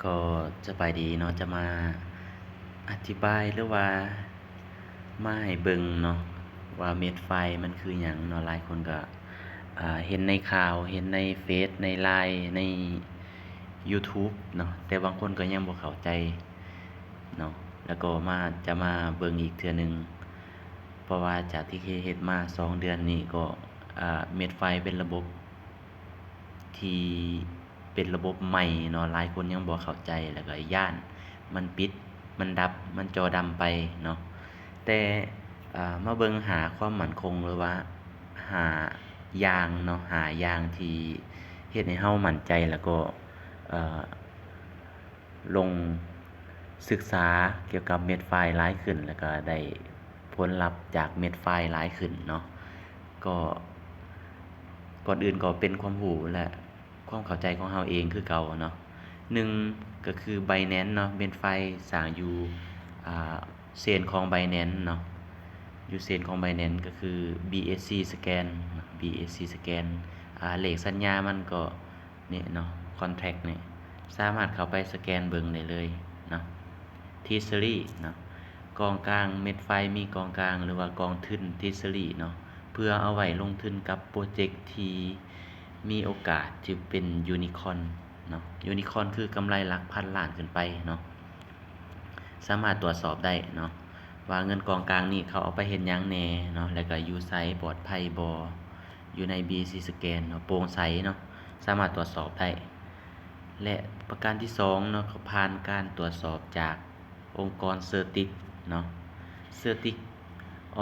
ก็สบายดีเนาะจะมาอธิบายหรือว่ามาให้เบิ่งเนาะว่าเม็ดไฟมันคือหยังเนาะหลายคนก็เห็นในข่าวเห็นในเฟซใน LINE ใน YouTube เนาะแต่บางคนก็ยังบ่เข้าใจเนาะแล้วก็จะมาเบิ่งอีกเทื่อหนึ่งเพราะว่าจากที่เคยเฮ็ดมา2 เดือนนี้ก็เม็ดไฟเป็นระบบที่เป็นระบบใหม่เนาะหลายคนยังบ่เข้าใจแล้วก็ย้านมันปิดมันดับมันจอดำไปเนาะแต่มาเบิ่งหาความมั่นคงหรือว่าหายางเนาะหายางที่เฮ็ดให้เฮามั่นใจแล้วก็ลงศึกษาเกี่ยวกับเม็ดไฟหลายขึ้นแล้วก็ได้ผลลัพธ์จากเม็ดไฟหลายขึ้นเนาะก็ก่อนอื่นก็เป็นความรู้และความเข้าใจของเราเองคือเก่าเนาะหนึ่งก็คือ Binance เนาะเม็ดไฟสร้างอยู่เชนของ Binance เนาะอยู่เชนของ Binance ก็คือ BSC Scan BSC Scan เลขสัญญามันก็นี่เนาะ contract นี่สามารถเข้าไปสแกนเบิ่งได้เลยเนาะ Treasury เนาะกองกลางเม็ดไฟมีกองกลางหรือว่ากองทุน Treasury เนาะเพื่อเอาไว้ลงทุนกับโปรเจกต์ที่มีโอกาสที่เป็นยูนิคอร์นเนาะยูนิคอร์นคือกำไรหลักพันล้านขึ้นไปเนาะสามารถตรวจสอบได้เนาะว่าเงินกองกลางนี่เขาเอาไปเฮ็ดหยังแหน่เนาะแล้วก็อยู่ไสปลอดภัยบ่อยู่ใน BC Scan เนาะโปร่งใสเนาะสามารถตรวจสอบได้และประการที่2เนาะเขาผ่านการตรวจสอบจากองค์กร Certic เนาะ Certic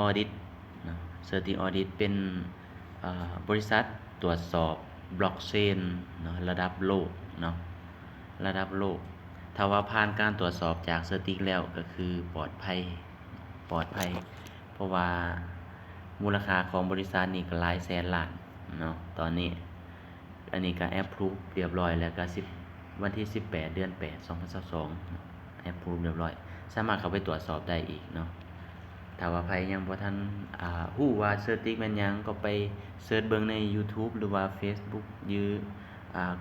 Audit เนาะ Certic Audit เป็นบริษัทตรวจสอบบล็อกเชนเนาะระดับโลกเนาะระดับโลกถ้าว่าผ่านการตรวจสอบจาก Certic แล้วก็คือปลอดภัยเพราะว่ามูลค่าของบริษัทนี่ก็หลายแสนล้านเนาะตอนนี้อันนี้ก็แอปพรูฟเรียบร้อยแล้วก็วันที่18 เดือน 8 2022แอปพรูฟเรียบร้อยสามารถเข้าไปตรวจสอบได้อีกเนาะถ้าว่าใครยังบ่ทันฮู้ว่า Certic แม่นหยังก็ไปเสิร์ชเบิ่งใน YouTube หรือว่า Facebook หรือ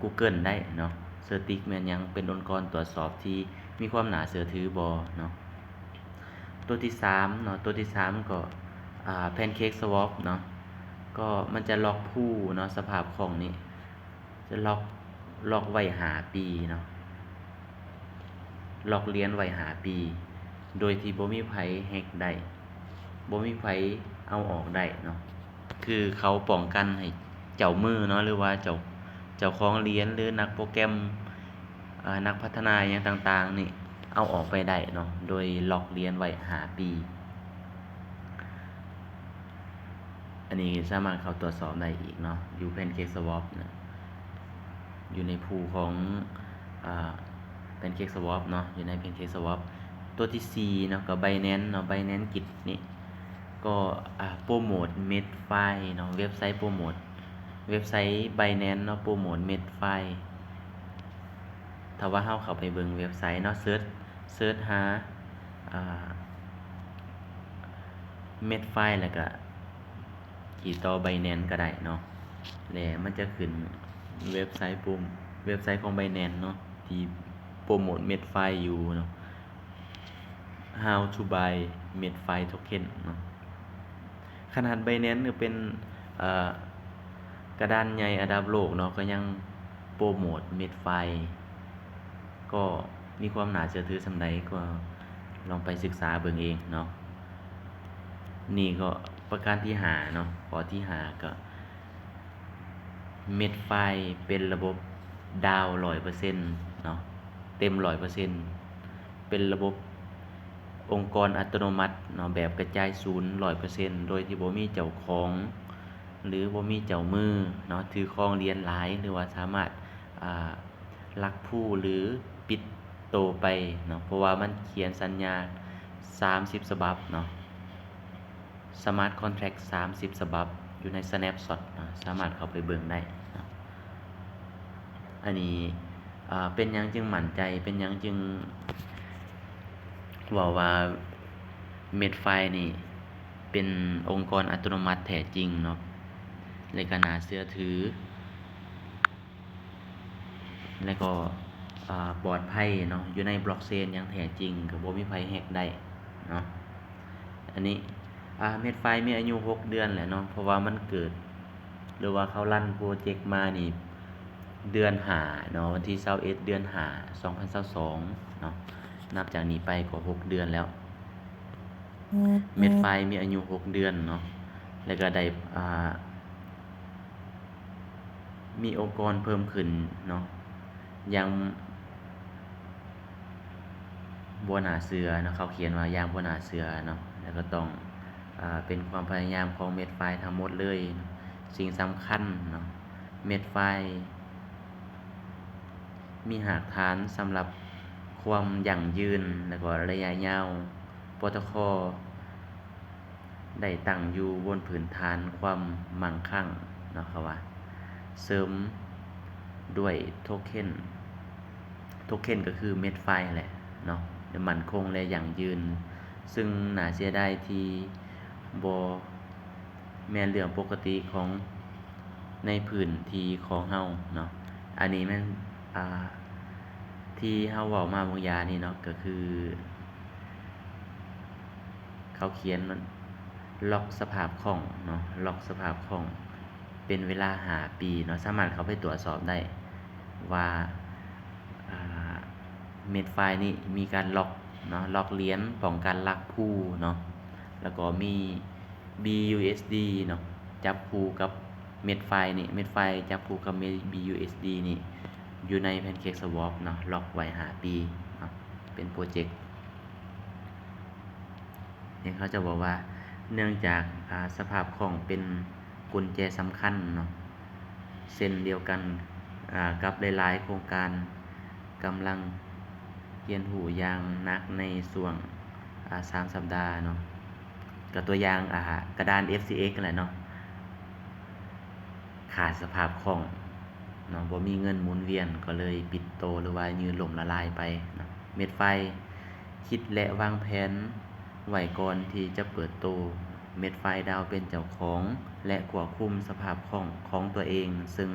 Google ได้เนาะ Certic แม่นหยังเป็นองค์กรตรวจสอบที่มีความน่าเชื่อถือบ่เนาะตัวที่3เนาะตัวที่3ก็Pancake Swap เนาะก็มันจะล็อกผู้เนาะสภาพคล่องนี้จะล็อกไว้5 ปีเนาะล็อกเหรียญไว้5 ปีโดยที่บ่มีไผแฮ็กได้บ่มีไผเอาออกได้เนาะคือเขาป้องกันให้เจ้ามือเนาะหรือว่าเจ้าของเหรียญหรือนักโปรแกรมนักพัฒนาหยังต่างๆนี่เอาออกไปได้เนาะโดยล็อกเหรียญไว้5 ปีอันนี้สามารถเข้าตรวจสอบได้อีกเนาะอยู่ Pancake Swap นะอยู่ในพูลของPancake Swap เนาะอยู่ใน Pancake Swap ตัวที่4เนาะก็ Binance เนาะ Binance กิจนี่ก็โปรโมทเม็ดไฟเนาะเว็บไซต์โปรโมทเว็บไซต์ Binance เนาะโปรโมทเม็ดไฟถ้าว่าเฮาเข้าไปเบิ่งเว็บไซต์เนาะเสิร์ชหาเม็ดไฟแล้วก็กี่ต่อ Binance ก็ได้เนาะแล้วมันจะขึ้นเว็บไซต์ของ Binance เนาะที่โปรโมทเม็ดไฟอยู่เนาะ How to buy เม็ดไฟ token เนาะขนาด Binance ก็เป็นกระดานใหญ่อันดับโลกเนาะก็ยังโปรโมทเม็ดไฟก็มีความน่าเชื่อถือส่ำใดก็ลองไปศึกษาเบิ่งเองเนาะนี่ก็ประการที่5เนาะข้อที่5ก็เม็ดไฟเป็นระบบดาว 100% เนาะเต็ม 100% เป็นระบบองค์กรอัตโนมัติเนาะแบบกระจายศูนย์ 100% โดยที่บ่มีเจ้าของหรือบ่มีเจ้ามือเนาะถือครองเหรียญหลายหรือว่าสามารถลักผู้หรือปิดโตไปเนาะเพราะว่ามันเขียนสัญญา30 ฉบับเนาะ Smart Contract 30 ฉบับอยู่ใน Snapshot เนาะสามารถเข้าไปเบิ่งได้เนาะอันนี้เป็นหยังจึงมั่นใจเป็นหยังจึงเว้าว่าเม็ดไฟนี่เป็นองค์กรอัตโนมัติแท้จริงเนาะและก็น่าเชื่อถือและก็ ปลอดภัยเนาะอยู่ในบล็อกเชนอย่างแท้จริงก็บ่มีไผแฮ็กได้เนาะอันนี้เม็ดไฟมีอายุ6เดือนแหละเนาะเพราะว่ามันเกิดหรือว่าเขารันโพรเจกต์มานี่เดือน5เนาะวันที่21เดือน5 2022เนาะนับจากนี้ไปก็6เดือนแล้วเม็ดไฟมีอายุ6เดือนเนาะแล้วก็ได้มีองค์กรเพิ่มขึ้นเนาะยังบ่น่าเชื่อเนาะเขาเขียนว่าอย่างบ่น่าเชื่อเนาะแล้วก็ต้องเป็นความพยายามของเม็ดไฟทั้งหมดเลยสิ่งสำคัญเนาะเม็ดไฟมีหากฐานสำหรับความยั่งยืนแล้วก็ระยะยาวโปรโตคอลได้ตั้งอยู่บนพื้นฐานความมั่งคั่งเนาะครับว่าเสริมด้วยโทเค็นก็คือเม็ดไฟแหละเนาะมั่นคงและยั่งยืนซึ่งน่าเสียดายที่บ่แม่นเรื่องปกติของในพื้นที่ของเฮาเนาะอันนี้แม่นที่เฮาเว้ามาบางอย่างนี่เนาะก็คือเขาเขียนล็อกสภาพคล่องเนาะล็อกสภาพคล่องเป็นเวลา5ปีเนาะสามารถเข้าไปตรวจสอบได้ว่าเม็ดไฟล์นี่มีการล็อกเนาะล็อกเหรียญป้องกันลักผู้เนาะแล้วก็มี BUSD เนาะจับคู่กับเม็ดไฟล์นี่เม็ดไฟล์จับคู่กับ BUSD นี่อยู่ใน PancakeSwap เนาะล็อกไว้5ปีเนาะเป็นโปรเจกต์เนี่ยเขาจะบอกว่าเนื่องจากสภาพคล่องเป็นกุญแจสำคัญเนาะเช่นเดียวกันกับหลายๆโครงการกำลังเรียนรู้อย่างหนักในช่วง3 สัปดาห์เนาะก็ตัวอย่างกระดาน FCX นั่นแหละเนาะขาดสภาพคล่องเนาะบ่มีเงินหมุนเวียนก็เลยปิดโตหรือว่ายืนล่มละลายไปเนาะเม็ดไฟคิดและวางแผนไว้ก่อนที่จะเปิดโตเม็ดไฟดาวเป็นเจ้าของและควบคุมสภาพคล่องของตัวเองซึ่ง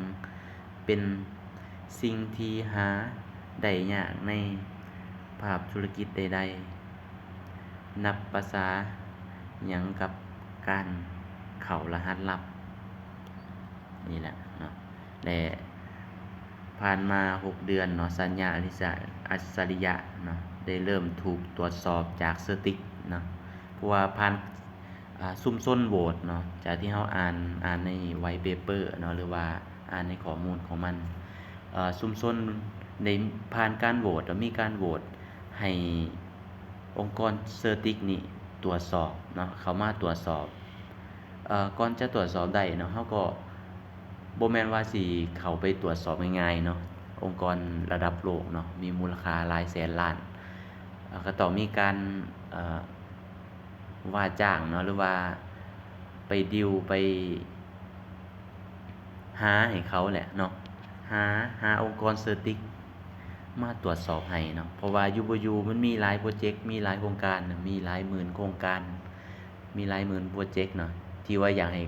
เป็นสิ่งที่หาได้ยากในภาพธุรกิจใดๆนับภาษาหยังกับการเข้ารหัสลับนี่แหละเนาะและผ่านมา6เดือนเนาะสัญญาอัจฉริยะเนาะได้เริ่มถูกตรวจสอบจากเซอร์ติกเนาะเพราะว่าผ่านซุ่มซ่นโหวตเนาะจากที่เราอ่านในไวท์เปเปอร์เนาะหรือว่าอ่านในข้อมูลของมันซุ่มซ่นในผ่านการโหวตแล้วมีการโหวตให้องค์กรเซอร์ติกนี่ตรวจสอบเนาะเขามาตรวจสอบก่อนจะตรวจสอบได้เนาะเขาก็บ่แม่นว่าสิเข้าไปตรวจสอบง่ายๆเนาะองค์กรระดับโลกเนาะมีมูลค่าหลายแสนล้านก็ต้องมีการว่าจ้างเนาะหรือว่าไปดีลไปหาให้เขาแหละเนาะหาองค์กรเซอร์ติกมาตรวจสอบให้เนาะเพราะว่าอยู่บ่อยู่มันมีหลายโปรเจกต์มีหลายโครงการมีหลายหมื่นโครงการมีหลายหมื่นโปรเจกต์เนาะที่ว่าอยากให้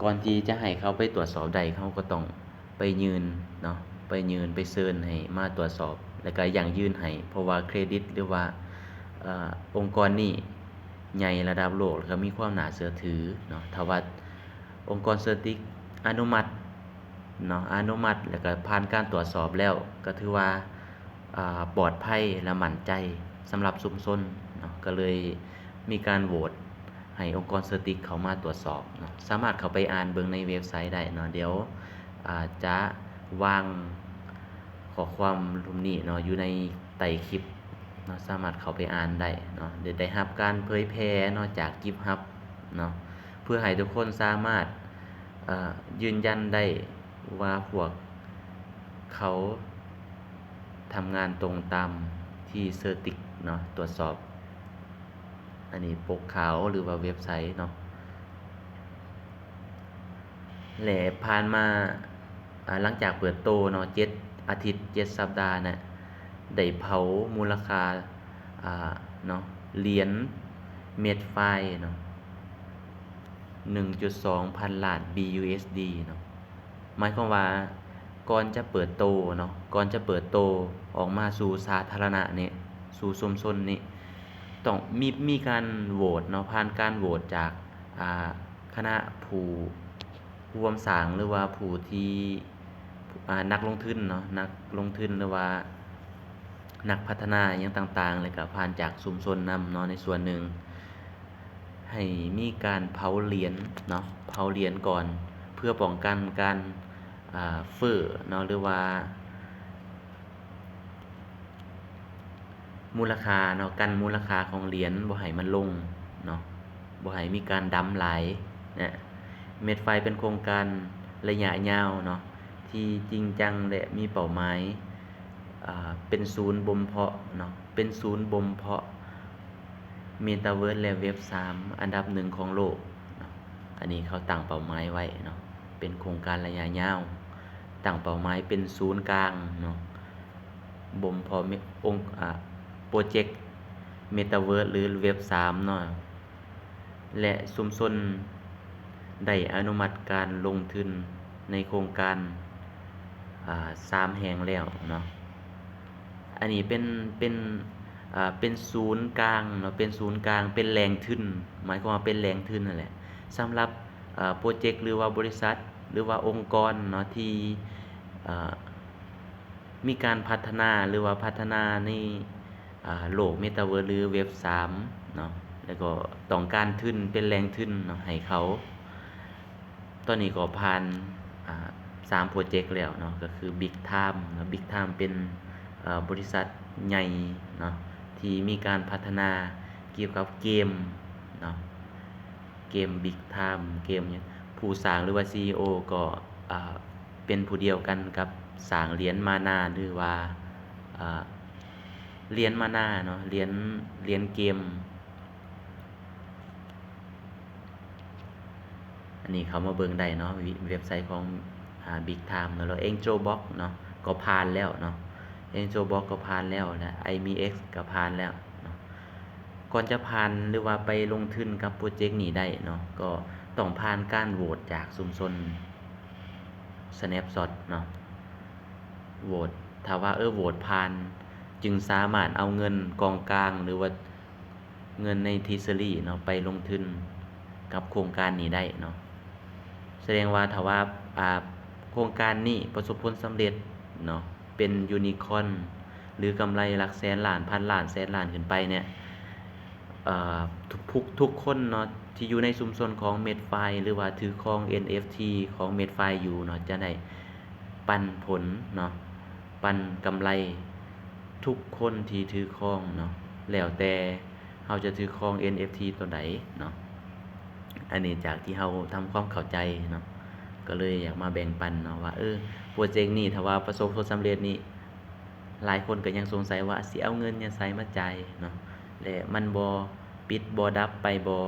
ก่อนที่จะให้เขาไปตรวจสอบได้เขาก็ต้องไปยืนเนาะไปยืนไปเชิญให้มาตรวจสอบแล้วก็อย่างยื่นให้เพราะว่าเครดิตหรือว่าองค์กรนี้ใหญ่ระดับโลกแล้วก็มีความน่าเชื่อถือเนาะถ้าว่าองค์กรเซอร์ติกอนุมัติเนาะอนุมัติแล้วก็ผ่านการตรวจสอบแล้วก็ถือว่าปลอดภัยและมั่นใจสำหรับชุมชนเนาะก็เลยมีการโหวตให้องค์กรเซอร์ติกเขามาตรวจสอบเนาะสามารถเข้าไปอ่านเบิ่งในเว็บไซต์ได้เนาะเดี๋ยวจะวางข้อความรูปนี้เนาะอยู่ในใต้คลิปเนาะสามารถเข้าไปอ่านได้เนาะเดี๋ยวได้รับการเผยแพร่เนาะจาก GitHub เนาะเพื่อให้ทุกคนสามารถยืนยันได้ว่าพวกเขาทำงานตรงตามที่เซอร์ติกเนาะตรวจสอบอันนี้ปกขาวหรือว่าเว็บไซต์เนาะแหละผ่านมาหลังจากเปิดโตเนาะ7 อาทิตย์7 สัปดาห์น่ะได้เผามูลค่าเนาะเหรียญเม็ดไฟเนาะ 1.2 พันล้าน BUSD เนาะหมายความว่า ก่อนจะเปิดโตเนาะก่อนจะเปิดโตออกมาสู่สาธารณะนี่สู่ชุมชนนี่ต้องมีการโหวตเนาะผ่านการโหวตจากคณะผู้ร่วมสร้างหรือว่าผู้ที่นักลงทุนเนาะนักลงทุนหรือว่านักพัฒนาอย่างต่างๆแล้วก็ผ่านจากชุมชนนำเนาะในส่วนหนึ่งให้มีการเผาเหรียญเนาะเผาเหรียญก่อนเพื่อป้องกันการเฟ้อเนาะหรือว่ามูลค่าเนาะกันมูลค่าของเหรียญบ่ให้มันลงเนาะบ่ให้มีการดำหลายนะเม็ดไฟเป็นโครงการระยะยาวเนาะที่จริงจังและมีเป้าหมายเป็นศูนย์บ่มเพาะเนาะเป็นศูนย์บ่มเพาะเมตาเวิร์สและเว็บ3อันดับ1ของโลกเนาะอันนี้เขาตั้งเป้าหมายไว้เนาะเป็นโครงการระยะยาวตั้งเป้าหมายเป็นศูนย์กลางเนาะบ่มเพาะองค์โปรเจกต์เมตาเวิร์สหรือเว็บ3เนาะและชุมชนได้อนุมัติการลงทุนในโครงการ3แห่งแล้วเนาะอันนี้เป็นศูนย์กลางเนาะเป็นศูนย์กลางเป็นแหล่งทุนหมายความว่าเป็นแหล่งทุนนั่นแหละสำหรับโปรเจกต์หรือว่าบริษัทหรือว่าองค์กรเนาะที่มีการพัฒนาหรือว่าพัฒนาในโลกเมตาเวิร์สหรือเว็บ3เนาะแล้วก็ต้องการทุนเป็นแหล่งทุนเนาะให้เขาตอนนี้ก็ผ่าน3โปรเจกต์แล้วเนาะก็คือ Big Time เนาะ Big Time เป็นบริษัทใหญ่เนาะที่มีการพัฒนาเกี่ยวกับเกมเนาะเกม Big Time เกมเนี่ยผู้สร้างหรือว่า CEO ก็เป็นผู้เดียวกันกับสร้างเหรียญมานาหรือว่าเหรียญมานาเนาะเหรียญเกมอันนี้เขามาเบิ่งได้เนาะเว็บไซต์ของBig Time เนาะแล้ว Angel Box เนาะก็ผ่านแล้วเนาะ Angel Box ก็ผ่านแล้วนะ IMX ก็ผ่านแล้วเนาะก่อนจะผ่านหรือว่าไปลงทุนกับโปรเจกต์นี้ได้เนาะก็ต้องผ่านการโหวตจากชุมชน Snapshot เนาะโหวตถ้าว่าโหวตผ่านจึงสามารถเอาเงินกองกลางหรือว่าเงินในทีเซอรี่เนาะไปลงทุนกับโครงการนี้ได้เนาะแสดงว่าถ้าว่าโครงการนี้ประสบผลสำเร็จเนาะเป็นยูนิคอร์นหรือกำไรหลักแสนล้านพันล้านแสนล้านขึ้นไปเนี่ยทุกคนเนาะที่อยู่ในชุมชนของ Medfy หรือว่าถือครอง NFT ของ Medfy อยู่เนาะจะได้ปันผลเนาะปันกำไรทุกคนที่ถือครองเนาะแล้วแต่เราจะถือครอง NFT ตัวใดเนาะอันนี้จากที่เราทำความเข้าใจเนาะก็เลยอยากมาแบ่งปันเนาะว่าโปรเจกต์นี้ถ้าว่าประสบผลสำเร็จนี่หลายคนก็ยังสงสัยว่าสิเอาเงินเนี่ยไสมาจ่ายเนาะและมันบ่ปิดบ่ดับไปบ่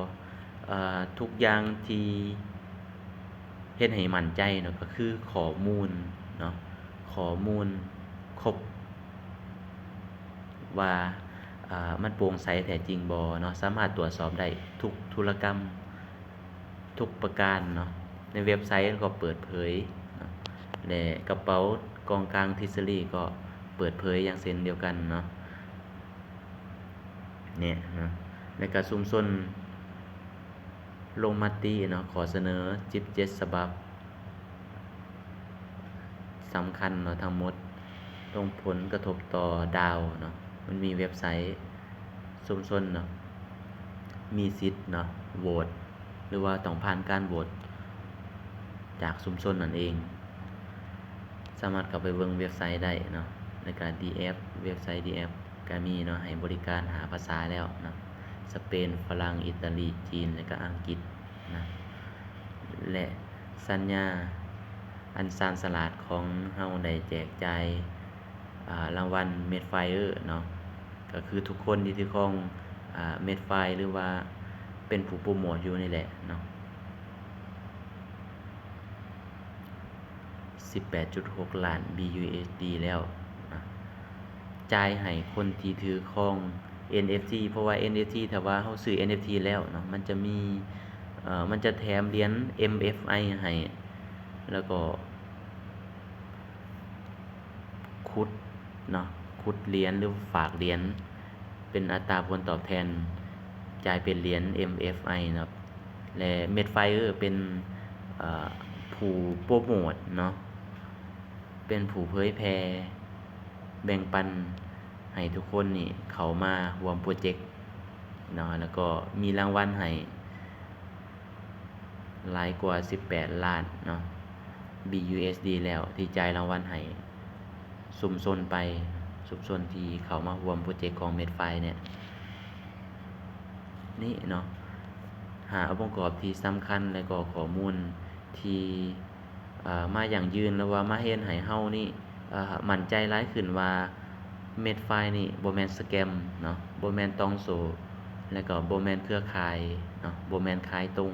ทุกอย่างที่เฮ็ดให้มั่นใจเนาะก็คือข้อมูลเนาะข้อมูลครบว่ามันโปร่งใสแท้จริงบ่เนาะสามารถตรวจสอบได้ทุกธุรกรรมทุกประการเนาะในเว็บไซต์ก็เปิดเผยเนาะและกระเป๋ากองกลางทฤษฎีก็เปิดเผยอย่างเช่นเดียวกันเนาะเนี่ยนะในการชุมชนลงมติเนาะขอเสนอ17ฉบับสำคัญเนาะทั้งหมดตรงผลกระทบต่อดาวเนาะมันมีเว็บไซต์ชุมชนเนาะมีสิทธิ์เนาะโหวตหรือว่าต้องผ่านการโหวตจากชุมชนนั่นเองสามารถเข้าไปเบิ่งเว็บไซต์ได้เนาะในการ DF เว็บไซต์ DF ก็มีเนาะให้บริการหาภาษาแล้วเนาะสเปนฝรั่งอิตาลีจีนและก็อังกฤษนะและสัญญาอันซานสลาดของเฮาได้แจกจ่ายรางวัล Medfire เนาะก็คือทุกคนที่ถือครองMedfire หรือว่าเป็นผู้โปรโมทอยู่นี่แหละเนาะ 18.6 ล้าน BUSD แล้วนะจ่ายให้คนที่ถือครอง NFT เพราะว่า NFT ถ้าว่าเฮาซื้อ NFT แล้วเนาะมันจะมีมันจะแถมเหรียญ MFI ให้แล้วก็ ขุดเนาะขุดเหรียญหรือฝากเหรียญเป็นอัตราผลตอบแทนจ่ายเป็นเหรียญ MFI เนาะและเม็ดไฟเป็นผู้โปรโมทเนาะเป็นผู้เผยแพร่แบ่งปันให้ทุกคนนี่เข้ามาร่วมโปรเจกต์เนาะแล้วก็มีรางวัลให้หลายกว่า18 ล้านเนาะ BUSD แล้วที่จ่ายรางวัลให้ชุมชนไปชุมชนที่เข้ามาร่วมโปรเจกต์ของ Medfy เนี่ยนี่เนาะหาองค์ประกอบที่สำคัญและก็ข้อมูลที่มาอย่างยืนแล้วว่ามาเฮ็ดให้เฮานี่มั่นใจหลายขึ้นว่า Medfy นี่บ่แม่นสแกมเนาะบ่แม่นตองโสแล้วก็บ่แม่นเครือข่ายเนาะบ่แม่นขายตรง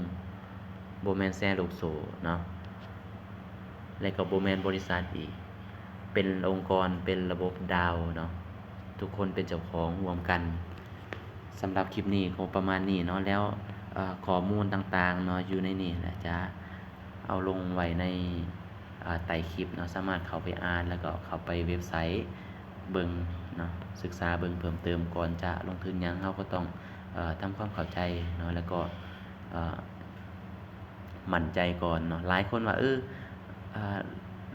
บ่แม่นแชร์ลูกโซ่เนาะและก็บ่แม่นบริษัทอีกเป็นองค์กรเป็นระบบดาวเนาะทุกคนเป็นเจ้าของร่วมกันสำหรับคลิปนี้ก็ประมาณนี้เนาะแล้วข้อมูลต่างๆเนาะอยู่ในนี้แหละจะเอาลงไว้ในใต้คลิปเนาะสามารถเข้าไปอ่านแล้วก็เข้าไปเว็บไซต์เบิ่งเนาะศึกษาเบิ่งเพิ่มเติมก่อนจะลงทุนหยังเราก็ต้องทำความเข้าใจเนาะแล้วก็มั่นใจก่อนเนาะหลายคนว่า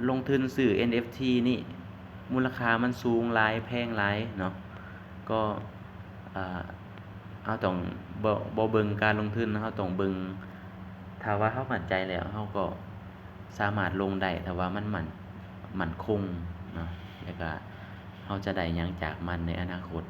ลงทุนซื้อ NFT นี่มูลค่ามันสูงหลายแพงหลายเนาะก็เราต้องบ่เบิ่งการลงทุนเราต้องเบิ่งถ้าว่าเรามั่นใจแล้วเราก็สามารถลงได้ถ้าว่ามันมั่นคงเนาะแล้วก็เราจะได้หยังจากมันในอนาคต